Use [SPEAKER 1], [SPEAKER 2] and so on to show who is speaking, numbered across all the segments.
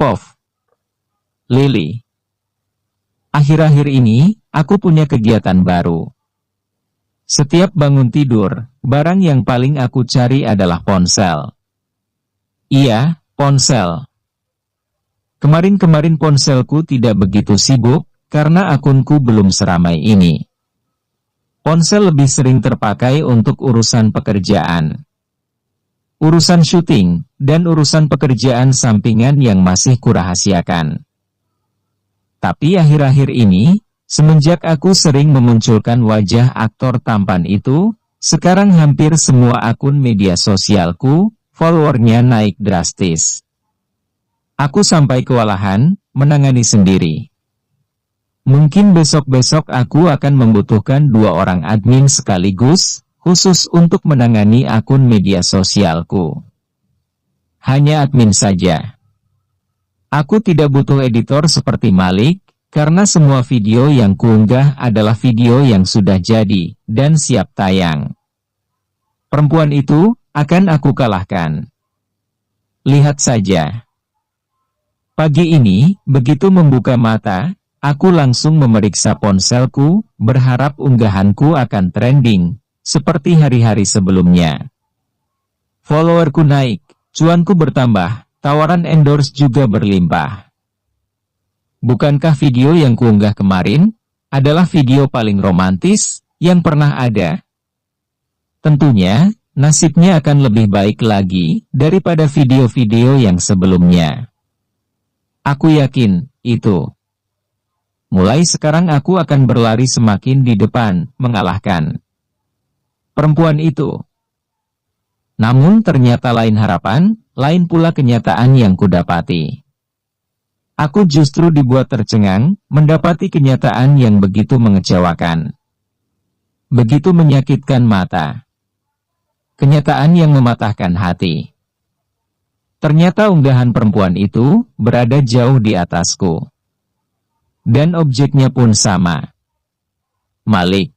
[SPEAKER 1] Pov. Lily. Akhir-akhir ini, aku punya kegiatan baru. Setiap bangun tidur, barang yang paling aku cari adalah ponsel. Iya, ponsel. Kemarin-kemarin ponselku tidak begitu sibuk, karena akunku belum seramai ini. Ponsel lebih sering terpakai untuk urusan pekerjaan. Urusan syuting, dan urusan pekerjaan sampingan yang masih kurahasiakan. Tapi akhir-akhir ini, semenjak aku sering memunculkan wajah aktor tampan itu, sekarang hampir semua akun media sosialku, followernya naik drastis. Aku sampai kewalahan, menangani sendiri. Mungkin besok-besok aku akan membutuhkan 2 orang admin sekaligus, khusus untuk menangani akun media sosialku. Hanya admin saja. Aku tidak butuh editor seperti Malik, karena semua video yang kuunggah adalah video yang sudah jadi, dan siap tayang. Perempuan itu, akan aku kalahkan. Lihat saja. Pagi ini, begitu membuka mata, aku langsung memeriksa ponselku, berharap unggahanku akan trending, seperti hari-hari sebelumnya. Followerku naik, cuanku bertambah, tawaran endorse juga berlimpah. Bukankah video yang kuunggah kemarin, adalah video paling romantis, yang pernah ada? Tentunya, nasibnya akan lebih baik lagi, daripada video-video yang sebelumnya. Aku yakin, itu. Mulai sekarang aku akan berlari semakin di depan, mengalahkan perempuan itu. Namun ternyata lain harapan, lain pula kenyataan yang kudapati. Aku justru dibuat tercengang, mendapati kenyataan yang begitu mengecewakan. Begitu menyakitkan mata. Kenyataan yang mematahkan hati. Ternyata unggahan perempuan itu, berada jauh di atasku. Dan objeknya pun sama. Malik.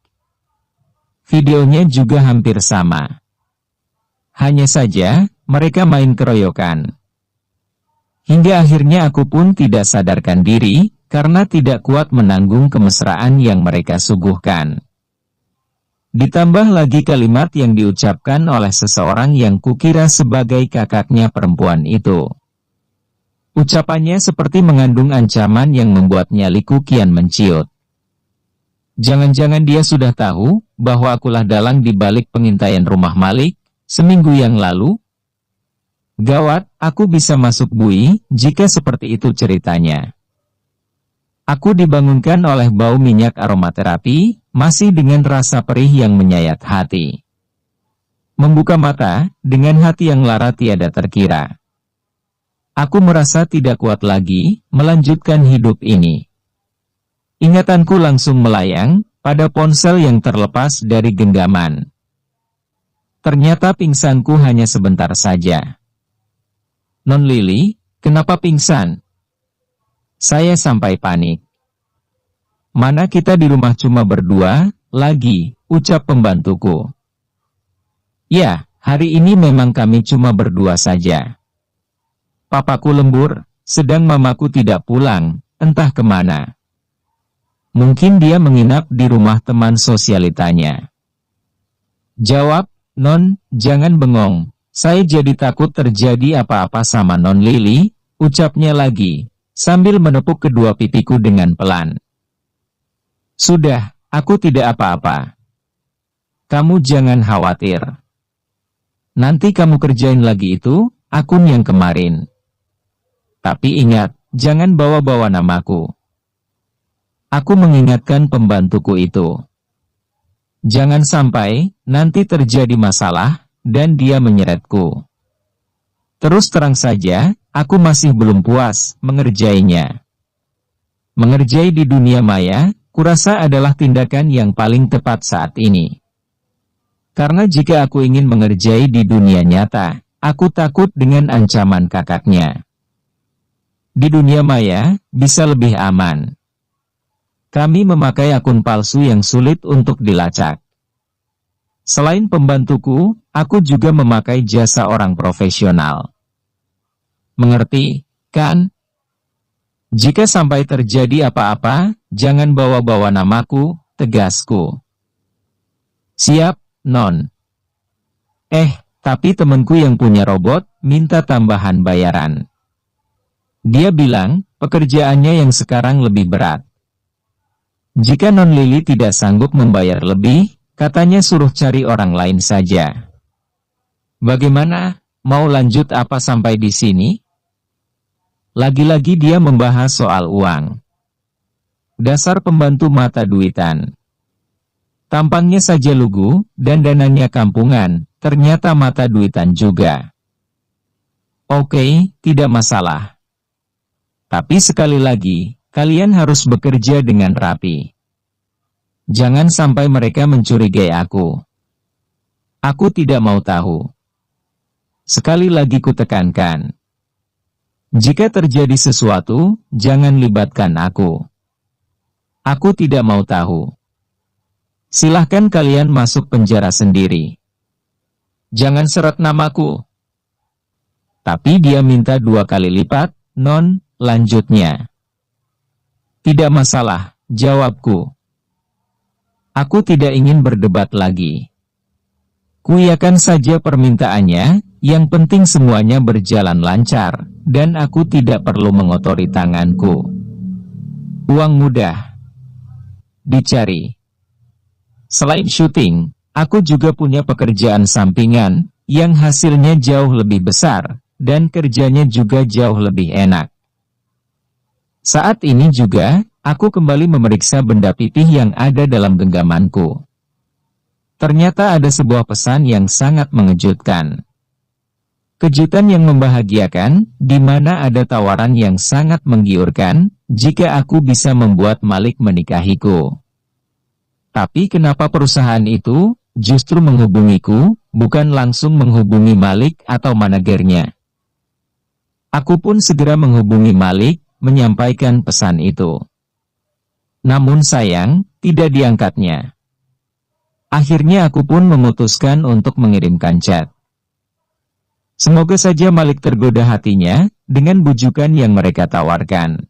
[SPEAKER 1] Videonya juga hampir sama. Hanya saja, mereka main keroyokan. Hingga akhirnya aku pun tidak sadarkan diri, karena tidak kuat menanggung kemesraan yang mereka suguhkan. Ditambah lagi kalimat yang diucapkan oleh seseorang yang kukira sebagai kakaknya perempuan itu. Ucapannya seperti mengandung ancaman yang membuat nyaliku kian menciut. Jangan-jangan dia sudah tahu, bahwa akulah dalang di balik pengintaian rumah Malik, seminggu yang lalu? Gawat, aku bisa masuk bui, jika seperti itu ceritanya. Aku dibangunkan oleh bau minyak aromaterapi, masih dengan rasa perih yang menyayat hati. Membuka mata, dengan hati yang lara tiada terkira. Aku merasa tidak kuat lagi, melanjutkan hidup ini. Ingatanku langsung melayang, pada ponsel yang terlepas dari genggaman. Ternyata pingsanku hanya sebentar saja. Non Lily, kenapa pingsan? Saya sampai panik. Mana kita di rumah cuma berdua, lagi, ucap pembantuku. Ya, hari ini memang kami cuma berdua saja. Papaku lembur, sedang mamaku tidak pulang, entah kemana. Mungkin dia menginap di rumah teman sosialitanya. Jawab, Non, jangan bengong. Saya jadi takut terjadi apa-apa sama Non Lily, ucapnya lagi, sambil menepuk kedua pipiku dengan pelan. Sudah, aku tidak apa-apa. Kamu jangan khawatir. Nanti kamu kerjain lagi itu, akun yang kemarin. Tapi ingat, jangan bawa-bawa namaku. Aku mengingatkan pembantuku itu. Jangan sampai, nanti terjadi masalah, dan dia menyeretku. Terus terang saja, aku masih belum puas mengerjainya. Mengerjai di dunia maya, kurasa adalah tindakan yang paling tepat saat ini. Karena jika aku ingin mengerjai di dunia nyata, aku takut dengan ancaman kakaknya. Di dunia maya, bisa lebih aman. Kami memakai akun palsu yang sulit untuk dilacak. Selain pembantuku, aku juga memakai jasa orang profesional. Mengerti, kan? Jika sampai terjadi apa-apa, jangan bawa-bawa namaku, tegasku. Siap, Non. Tapi temanku yang punya robot, minta tambahan bayaran. Dia bilang, pekerjaannya yang sekarang lebih berat. Jika Non Lily tidak sanggup membayar lebih, katanya suruh cari orang lain saja. Bagaimana? Mau lanjut apa sampai di sini? Lagi-lagi dia membahas soal uang. Dasar pembantu mata duitan. Tampangnya saja lugu, dan dananya kampungan, ternyata mata duitan juga. Oke, tidak masalah. Tapi sekali lagi, kalian harus bekerja dengan rapi. Jangan sampai mereka mencurigai aku. Aku tidak mau tahu. Sekali lagi kutekankan. Jika terjadi sesuatu, jangan libatkan aku. Aku tidak mau tahu. Silahkan kalian masuk penjara sendiri. Jangan seret namaku. Tapi dia minta 2 kali lipat, Non, lanjutnya. Tidak masalah, jawabku. Aku tidak ingin berdebat lagi. Kuiyakan saja permintaannya, yang penting semuanya berjalan lancar, dan aku tidak perlu mengotori tanganku. Uang mudah dicari. Selain syuting, aku juga punya pekerjaan sampingan, yang hasilnya jauh lebih besar, dan kerjanya juga jauh lebih enak. Saat ini juga, aku kembali memeriksa benda pipih yang ada dalam genggamanku. Ternyata ada sebuah pesan yang sangat mengejutkan. Kejutan yang membahagiakan, di mana ada tawaran yang sangat menggiurkan, jika aku bisa membuat Malik menikahiku. Tapi kenapa perusahaan itu justru menghubungiku, bukan langsung menghubungi Malik atau manajernya? Aku pun segera menghubungi Malik, menyampaikan pesan itu. Namun sayang, tidak diangkatnya. Akhirnya aku pun memutuskan untuk mengirimkan chat. Semoga saja Malik tergoda hatinya, dengan bujukan yang mereka tawarkan.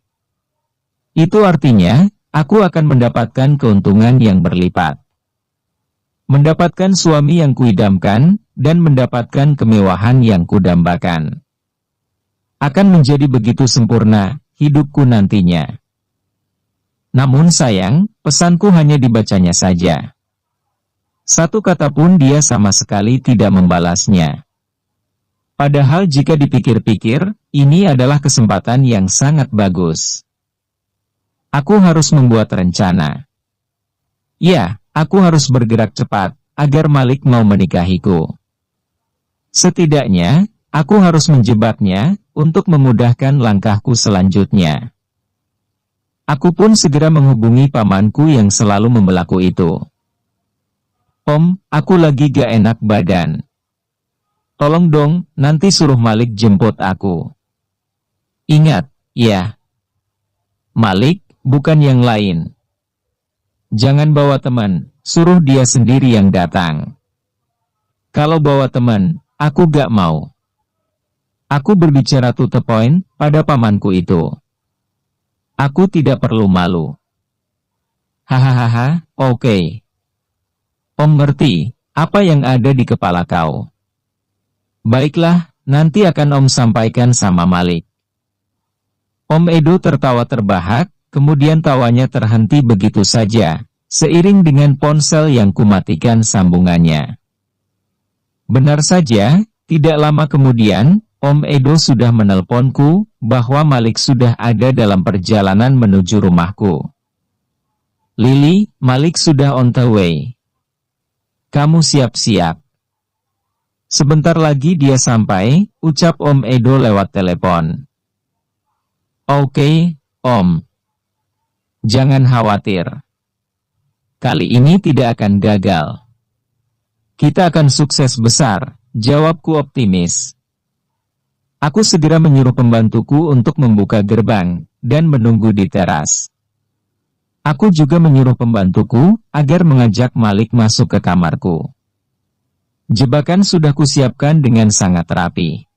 [SPEAKER 1] Itu artinya, aku akan mendapatkan keuntungan yang berlipat. Mendapatkan suami yang kuidamkan, dan mendapatkan kemewahan yang kudambakan. Akan menjadi begitu sempurna, hidupku nantinya. Namun sayang, pesanku hanya dibacanya saja. Satu kata pun dia sama sekali tidak membalasnya. Padahal jika dipikir-pikir, ini adalah kesempatan yang sangat bagus. Aku harus membuat rencana. Ya, aku harus bergerak cepat, agar Malik mau menikahiku. Setidaknya, aku harus menjebaknya, untuk memudahkan langkahku selanjutnya. Aku pun segera menghubungi pamanku yang selalu membelaku itu. Om, aku lagi gak enak badan. Tolong dong, nanti suruh Malik jemput aku. Ingat, ya. Malik, bukan yang lain. Jangan bawa teman, suruh dia sendiri yang datang. Kalau bawa teman, aku gak mau. Aku berbicara to the point, pada pamanku itu. Aku tidak perlu malu. Hahaha, oke. Om ngerti, apa yang ada di kepala kau. Baiklah, nanti akan Om sampaikan sama Malik. Om Edo tertawa terbahak, kemudian tawanya terhenti begitu saja, seiring dengan ponsel yang kumatikan sambungannya. Benar saja, tidak lama kemudian, Om Edo sudah menelponku, bahwa Malik sudah ada dalam perjalanan menuju rumahku. Lily, Malik sudah on the way. Kamu siap-siap. Sebentar lagi dia sampai, ucap Om Edo lewat telepon. Oke, Om. Jangan khawatir. Kali ini tidak akan gagal. Kita akan sukses besar, jawabku optimis. Aku segera menyuruh pembantuku untuk membuka gerbang, dan menunggu di teras. Aku juga menyuruh pembantuku, agar mengajak Malik masuk ke kamarku. Jebakan sudah kusiapkan dengan sangat rapi.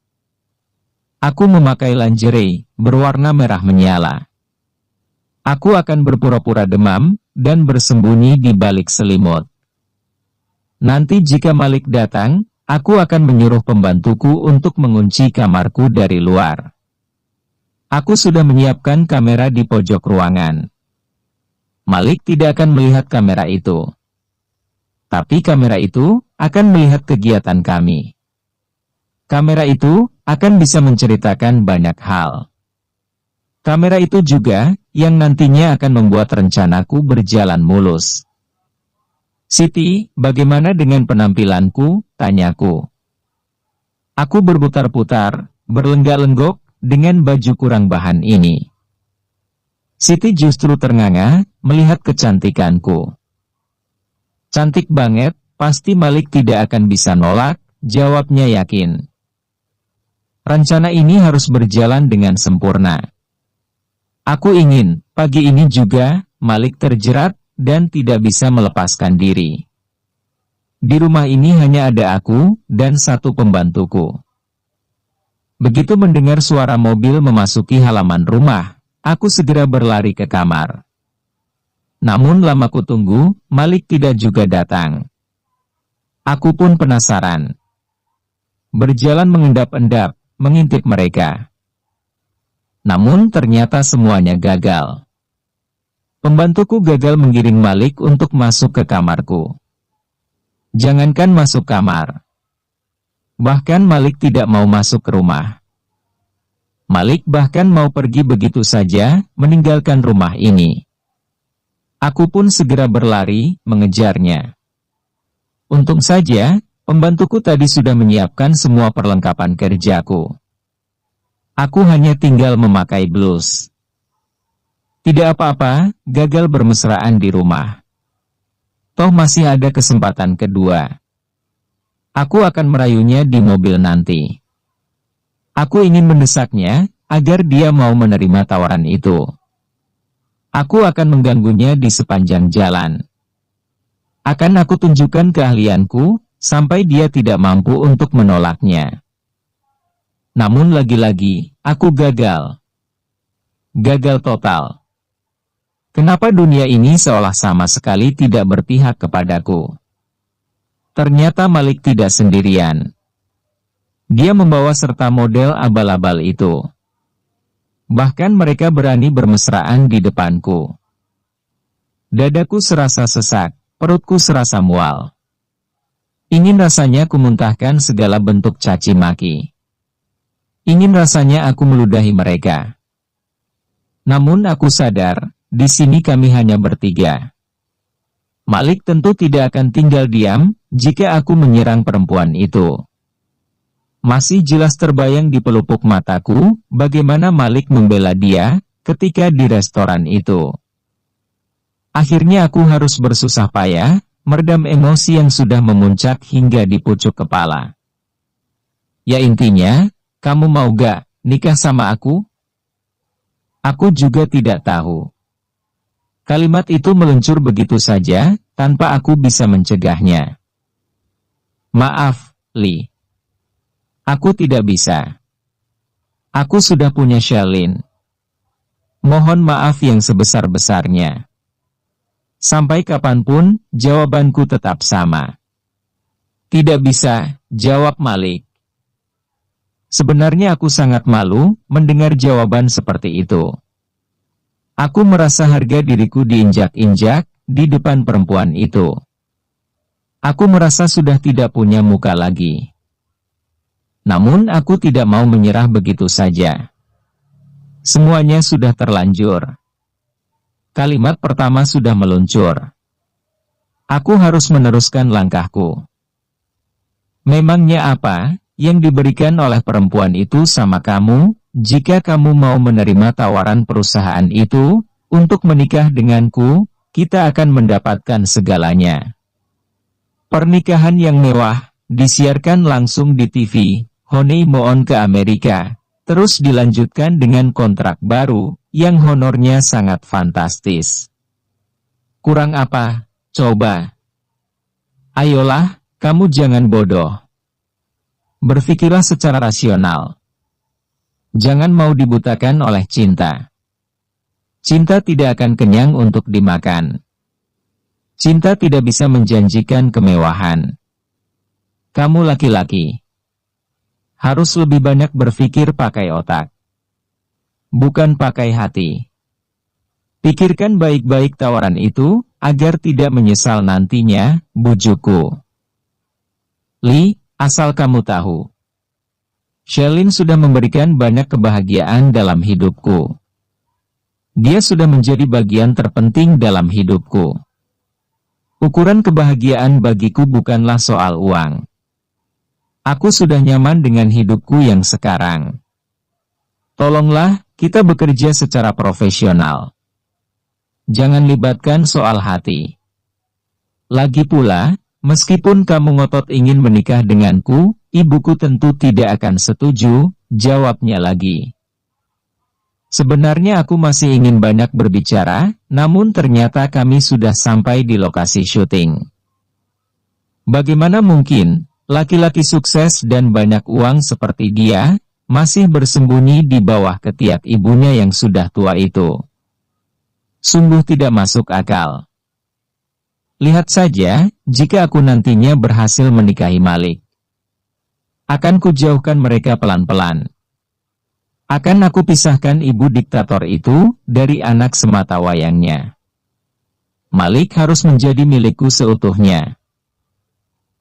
[SPEAKER 1] Aku memakai lingerie, berwarna merah menyala. Aku akan berpura-pura demam, dan bersembunyi di balik selimut. Nanti jika Malik datang, aku akan menyuruh pembantuku untuk mengunci kamarku dari luar. Aku sudah menyiapkan kamera di pojok ruangan. Malik tidak akan melihat kamera itu. Tapi kamera itu akan melihat kegiatan kami. Kamera itu akan bisa menceritakan banyak hal. Kamera itu juga yang nantinya akan membuat rencanaku berjalan mulus. Siti, bagaimana dengan penampilanku? Tanyaku. Aku berputar-putar, berlenggak-lenggok, dengan baju kurang bahan ini. Siti justru ternganga, melihat kecantikanku. Cantik banget, pasti Malik tidak akan bisa nolak, jawabnya yakin. Rencana ini harus berjalan dengan sempurna. Aku ingin, pagi ini juga, Malik terjerat, dan tidak bisa melepaskan diri. Di rumah ini hanya ada aku, dan satu pembantuku. Begitu mendengar suara mobil memasuki halaman rumah, aku segera berlari ke kamar. Namun lama kutunggu, Malik tidak juga datang. Aku pun penasaran. Berjalan mengendap-endap, mengintip mereka. Namun ternyata semuanya gagal. Pembantuku gagal menggiring Malik untuk masuk ke kamarku. Jangankan masuk kamar. Bahkan Malik tidak mau masuk ke rumah. Malik bahkan mau pergi begitu saja, meninggalkan rumah ini. Aku pun segera berlari, mengejarnya. Untung saja, pembantuku tadi sudah menyiapkan semua perlengkapan kerjaku. Aku hanya tinggal memakai blus. Tidak apa-apa, gagal bermesraan di rumah. Toh masih ada kesempatan kedua. Aku akan merayunya di mobil nanti. Aku ingin mendesaknya, agar dia mau menerima tawaran itu. Aku akan mengganggunya di sepanjang jalan. Akan aku tunjukkan keahlianku, sampai dia tidak mampu untuk menolaknya. Namun lagi-lagi, aku gagal. Gagal total. Kenapa dunia ini seolah sama sekali tidak berpihak kepadaku? Ternyata Malik tidak sendirian. Dia membawa serta model abal-abal itu. Bahkan mereka berani bermesraan di depanku. Dadaku serasa sesak, perutku serasa mual. Ingin rasanya kumuntahkan segala bentuk caci maki. Ingin rasanya aku meludahi mereka. Namun aku sadar, di sini kami hanya bertiga. Malik tentu tidak akan tinggal diam, jika aku menyerang perempuan itu. Masih jelas terbayang di pelupuk mataku, bagaimana Malik membela dia, ketika di restoran itu. Akhirnya aku harus bersusah payah, meredam emosi yang sudah memuncak hingga di pucuk kepala. Ya intinya, kamu mau gak nikah sama aku? Aku juga tidak tahu. Kalimat itu meluncur begitu saja, tanpa aku bisa mencegahnya. Maaf, Li. Aku tidak bisa. Aku sudah punya Shalin. Mohon maaf yang sebesar-besarnya. Sampai kapanpun, jawabanku tetap sama. Tidak bisa, jawab Malik. Sebenarnya aku sangat malu, mendengar jawaban seperti itu. Aku merasa harga diriku diinjak-injak, di depan perempuan itu. Aku merasa sudah tidak punya muka lagi. Namun aku tidak mau menyerah begitu saja. Semuanya sudah terlanjur. Kalimat pertama sudah meluncur. Aku harus meneruskan langkahku. Memangnya apa yang diberikan oleh perempuan itu sama kamu, jika kamu mau menerima tawaran perusahaan itu, untuk menikah denganku, kita akan mendapatkan segalanya. Pernikahan yang mewah, disiarkan langsung di TV, honeymoon ke Amerika, terus dilanjutkan dengan kontrak baru, yang honornya sangat fantastis. Kurang apa, coba? Ayolah, kamu jangan bodoh. Berpikirlah secara rasional. Jangan mau dibutakan oleh cinta. Cinta tidak akan kenyang untuk dimakan. Cinta tidak bisa menjanjikan kemewahan. Kamu laki-laki. Harus lebih banyak berpikir pakai otak. Bukan pakai hati. Pikirkan baik-baik tawaran itu, agar tidak menyesal nantinya, bujukku. Li, asal kamu tahu. Shelin sudah memberikan banyak kebahagiaan dalam hidupku. Dia sudah menjadi bagian terpenting dalam hidupku. Ukuran kebahagiaan bagiku bukanlah soal uang. Aku sudah nyaman dengan hidupku yang sekarang. Tolonglah, kita bekerja secara profesional. Jangan libatkan soal hati. Lagi pula, meskipun kamu ngotot ingin menikah denganku, ibuku tentu tidak akan setuju, jawabnya lagi. Sebenarnya aku masih ingin banyak berbicara, namun ternyata kami sudah sampai di lokasi syuting. Bagaimana mungkin, laki-laki sukses dan banyak uang seperti dia, masih bersembunyi di bawah ketiak ibunya yang sudah tua itu? Sungguh tidak masuk akal. Lihat saja, jika aku nantinya berhasil menikahi Malik. Akan kujauhkan mereka pelan-pelan. Akan aku pisahkan ibu diktator itu dari anak semata wayangnya. Malik harus menjadi milikku seutuhnya.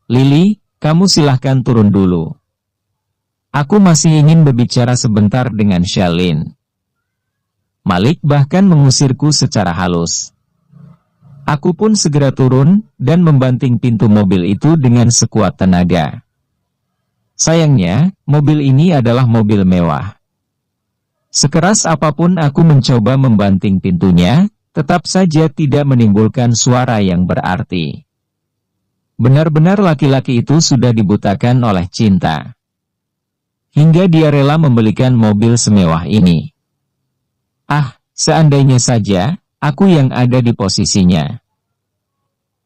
[SPEAKER 1] Lili, kamu silahkan turun dulu. Aku masih ingin berbicara sebentar dengan Shelin. Malik bahkan mengusirku secara halus. Aku pun segera turun dan membanting pintu mobil itu dengan sekuat tenaga. Sayangnya, mobil ini adalah mobil mewah. Sekeras apapun aku mencoba membanting pintunya, tetap saja tidak menimbulkan suara yang berarti. Benar-benar laki-laki itu sudah dibutakan oleh cinta. Hingga dia rela membelikan mobil semewah ini. Ah, seandainya saja, aku yang ada di posisinya.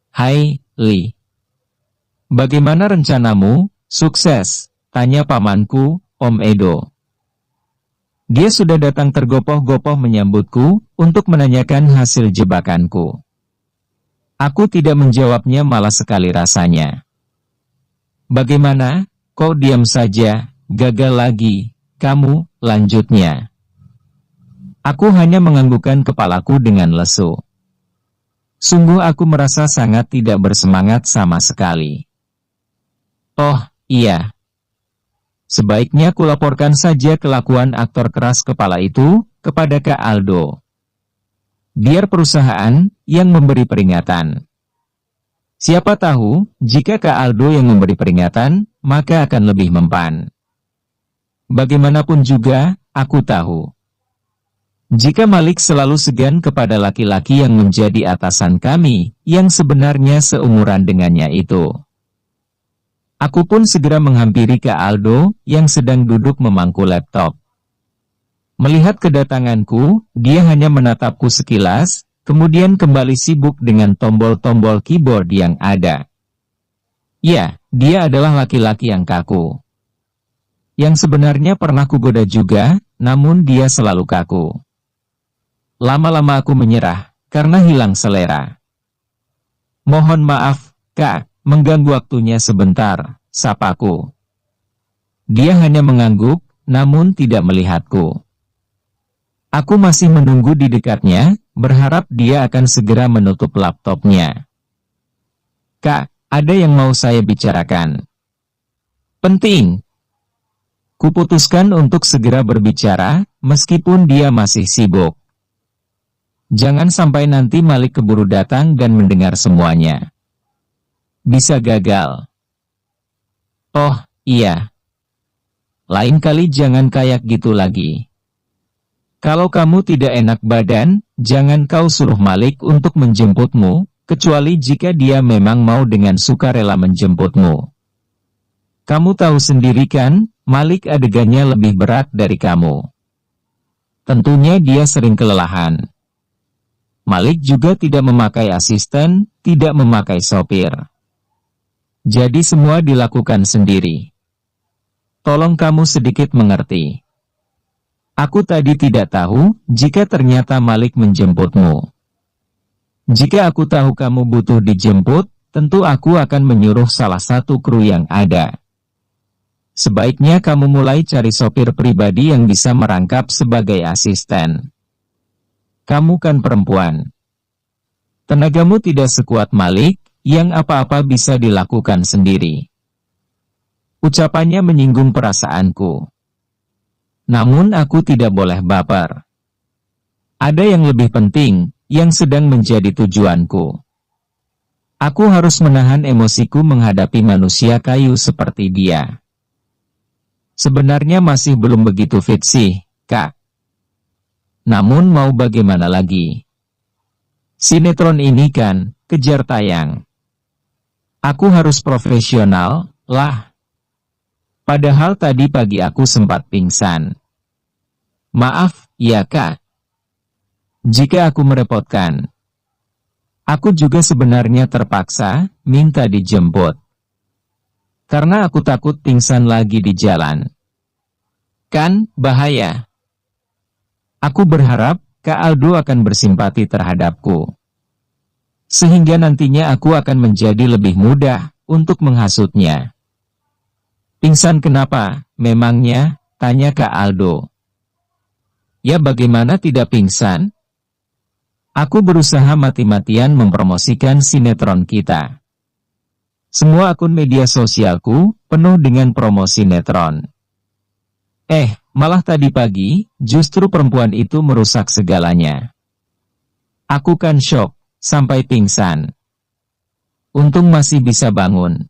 [SPEAKER 1] Hai, Li. Bagaimana rencanamu? Sukses, tanya pamanku, Om Edo. Dia sudah datang tergopoh-gopoh menyambutku, untuk menanyakan hasil jebakanku. Aku tidak menjawabnya, malah sekali rasanya. Bagaimana, kok diam saja, gagal lagi, kamu, lanjutnya. Aku hanya menganggukkan kepalaku dengan lesu. Sungguh aku merasa sangat tidak bersemangat sama sekali. Oh, iya. Sebaiknya kulaporkan saja kelakuan aktor keras kepala itu kepada Kak Aldo. Biar perusahaan yang memberi peringatan. Siapa tahu, jika Kak Aldo yang memberi peringatan, maka akan lebih mempan. Bagaimanapun juga, aku tahu. Jika Malik selalu segan kepada laki-laki yang menjadi atasan kami, yang sebenarnya seumuran dengannya itu. Aku pun segera menghampiri Kak Aldo, yang sedang duduk memangku laptop. Melihat kedatanganku, dia hanya menatapku sekilas, kemudian kembali sibuk dengan tombol-tombol keyboard yang ada. Ya, dia adalah laki-laki yang kaku. Yang sebenarnya pernah kugoda juga, namun dia selalu kaku. Lama-lama aku menyerah, karena hilang selera. Mohon maaf, Kak. Mengganggu waktunya sebentar, sapaku. Dia hanya mengangguk, namun tidak melihatku. Aku masih menunggu di dekatnya, berharap dia akan segera menutup laptopnya. Kak, ada yang mau saya bicarakan. Penting. Kuputuskan untuk segera berbicara, meskipun dia masih sibuk. Jangan sampai nanti Malik keburu datang dan mendengar semuanya. Bisa gagal. Oh, iya. Lain kali jangan kayak gitu lagi. Kalau kamu tidak enak badan, jangan kau suruh Malik untuk menjemputmu, kecuali jika dia memang mau dengan sukarela menjemputmu. Kamu tahu sendiri kan, Malik adegannya lebih berat dari kamu. Tentunya dia sering kelelahan. Malik juga tidak memakai asisten, tidak memakai sopir. Jadi semua dilakukan sendiri. Tolong kamu sedikit mengerti. Aku tadi tidak tahu jika ternyata Malik menjemputmu. Jika aku tahu kamu butuh dijemput, tentu aku akan menyuruh salah satu kru yang ada. Sebaiknya kamu mulai cari sopir pribadi yang bisa merangkap sebagai asisten. Kamu kan perempuan. Tenagamu tidak sekuat Malik, yang apa-apa bisa dilakukan sendiri. Ucapannya menyinggung perasaanku. Namun aku tidak boleh baper. Ada yang lebih penting, yang sedang menjadi tujuanku. Aku harus menahan emosiku menghadapi manusia kayu seperti dia. Sebenarnya masih belum begitu fit sih, Kak. Namun mau bagaimana lagi? Sinetron ini kan, kejar tayang. Aku harus profesional, lah. Padahal tadi pagi aku sempat pingsan. Maaf, ya Kak. Jika aku merepotkan. Aku juga sebenarnya terpaksa minta dijemput. Karena aku takut pingsan lagi di jalan. Kan, bahaya. Aku berharap Kak Aldo akan bersimpati terhadapku. Sehingga nantinya aku akan menjadi lebih mudah untuk menghasutnya. Pingsan kenapa, memangnya? Tanya Kak Aldo. Ya bagaimana tidak pingsan? Aku berusaha mati-matian mempromosikan sinetron kita. Semua akun media sosialku penuh dengan promosi sinetron. Malah tadi pagi, justru perempuan itu merusak segalanya. Aku kan syok, sampai pingsan. Untung masih bisa bangun.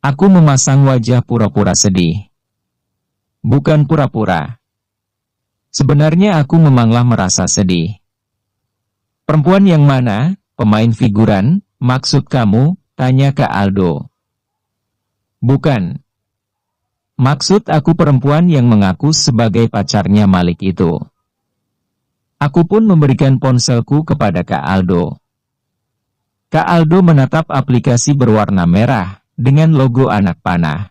[SPEAKER 1] Aku memasang wajah pura-pura sedih. Bukan pura-pura. Sebenarnya aku memanglah merasa sedih. Perempuan yang mana, pemain figuran, maksud kamu? Tanya Kak Aldo. Bukan. Maksud aku perempuan yang mengaku sebagai pacarnya Malik itu. Aku pun memberikan ponselku kepada Kak Aldo. Kak Aldo menatap aplikasi berwarna merah, dengan logo anak panah.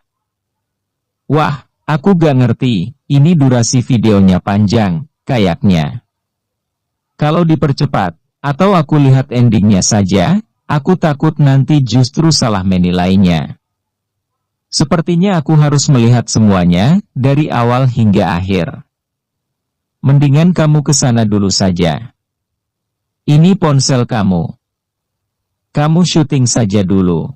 [SPEAKER 1] Wah, aku gak ngerti, ini durasi videonya panjang, kayaknya. Kalau dipercepat, atau aku lihat endingnya saja, aku takut nanti justru salah menilainya. Sepertinya aku harus melihat semuanya, dari awal hingga akhir. Mendingan kamu ke sana dulu saja. Ini ponsel kamu. Kamu syuting saja dulu.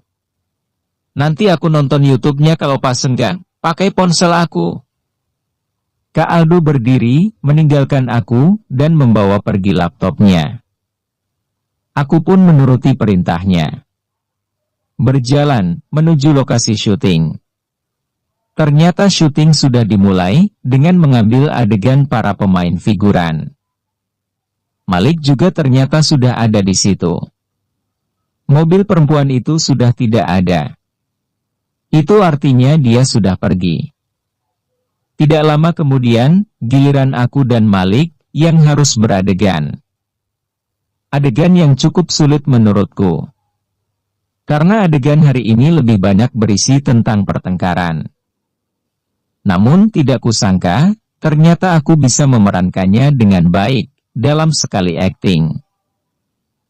[SPEAKER 1] Nanti aku nonton YouTube-nya kalau pas senggang, pakai ponsel aku. Kak Aldo berdiri, meninggalkan aku, dan membawa pergi laptopnya. Aku pun menuruti perintahnya. Berjalan, menuju lokasi syuting. Ternyata syuting sudah dimulai, dengan mengambil adegan para pemain figuran. Malik juga ternyata sudah ada di situ. Mobil perempuan itu sudah tidak ada. Itu artinya dia sudah pergi. Tidak lama kemudian, giliran aku dan Malik, yang harus beradegan. Adegan yang cukup sulit menurutku. Karena adegan hari ini lebih banyak berisi tentang pertengkaran. Namun tidak kusangka, ternyata aku bisa memerankannya dengan baik, dalam sekali akting.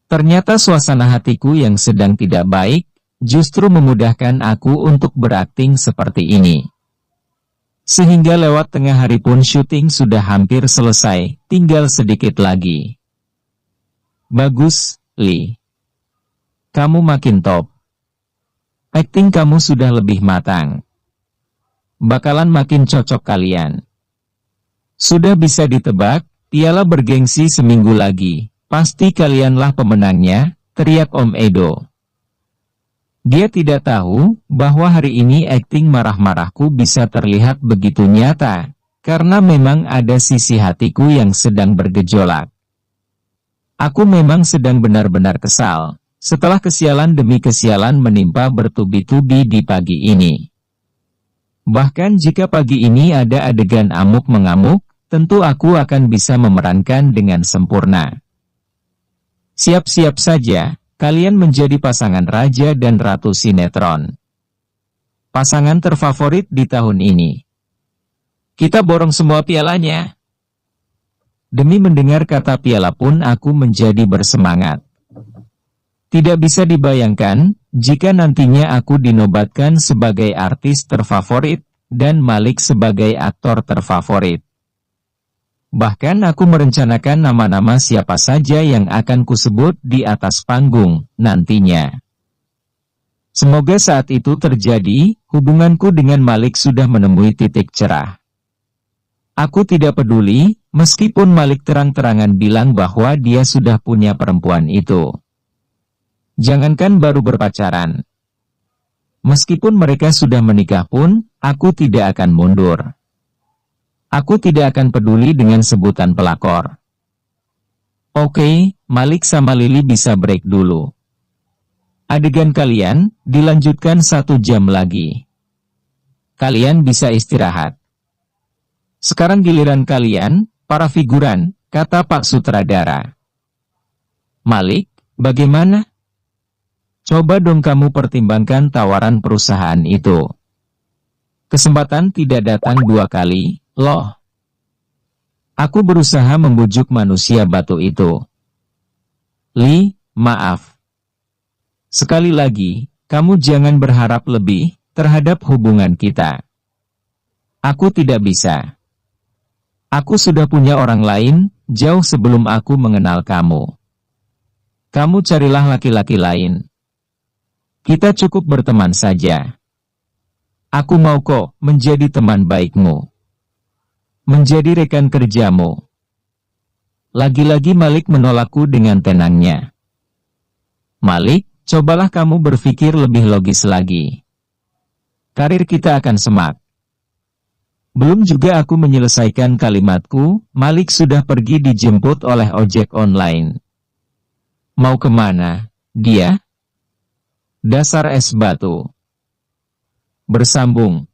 [SPEAKER 1] Ternyata suasana hatiku yang sedang tidak baik, justru memudahkan aku untuk berakting seperti ini. Sehingga lewat tengah hari pun syuting sudah hampir selesai, tinggal sedikit lagi. Bagus, Lee. Kamu makin top. Akting kamu sudah lebih matang. Bakalan makin cocok kalian. Sudah bisa ditebak, piala bergengsi seminggu lagi. Pasti kalianlah pemenangnya, teriak Om Edo. Dia tidak tahu, bahwa hari ini akting marah-marahku bisa terlihat begitu nyata, karena memang ada sisi hatiku yang sedang bergejolak. Aku memang sedang benar-benar kesal, setelah kesialan demi kesialan menimpa bertubi-tubi di pagi ini. Bahkan jika pagi ini ada adegan amuk-mengamuk, tentu aku akan bisa memerankan dengan sempurna. Siap-siap saja. Kalian menjadi pasangan raja dan ratu sinetron. Pasangan terfavorit di tahun ini. Kita borong semua pialanya. Demi mendengar kata piala pun aku menjadi bersemangat. Tidak bisa dibayangkan, jika nantinya aku dinobatkan sebagai artis terfavorit, dan Malik sebagai aktor terfavorit. Bahkan aku merencanakan nama-nama siapa saja yang akan kusebut di atas panggung, nantinya. Semoga saat itu terjadi, hubunganku dengan Malik sudah menemui titik cerah. Aku tidak peduli, meskipun Malik terang-terangan bilang bahwa dia sudah punya perempuan itu. Jangankan baru berpacaran. Meskipun mereka sudah menikah pun, aku tidak akan mundur. Aku tidak akan peduli dengan sebutan pelakor. Oke, Malik sama Lily bisa break dulu. Adegan kalian, dilanjutkan 1 jam lagi. Kalian bisa istirahat. Sekarang giliran kalian, para figuran, kata Pak Sutradara. Malik, bagaimana? Coba dong kamu pertimbangkan tawaran perusahaan itu. Kesempatan tidak datang 2 kali, loh. Aku berusaha membujuk manusia batu itu. Li, maaf. Sekali lagi, kamu jangan berharap lebih terhadap hubungan kita. Aku tidak bisa. Aku sudah punya orang lain, jauh sebelum aku mengenal kamu. Kamu carilah laki-laki lain. Kita cukup berteman saja. Aku mau kok menjadi teman baikmu. Menjadi rekan kerjamu. Lagi-lagi Malik menolakku dengan tenangnya. Malik, cobalah kamu berpikir lebih logis lagi. Karir kita akan semak. Belum juga aku menyelesaikan kalimatku, Malik sudah pergi dijemput oleh ojek online. Mau kemana, dia? Dasar es batu. Bersambung.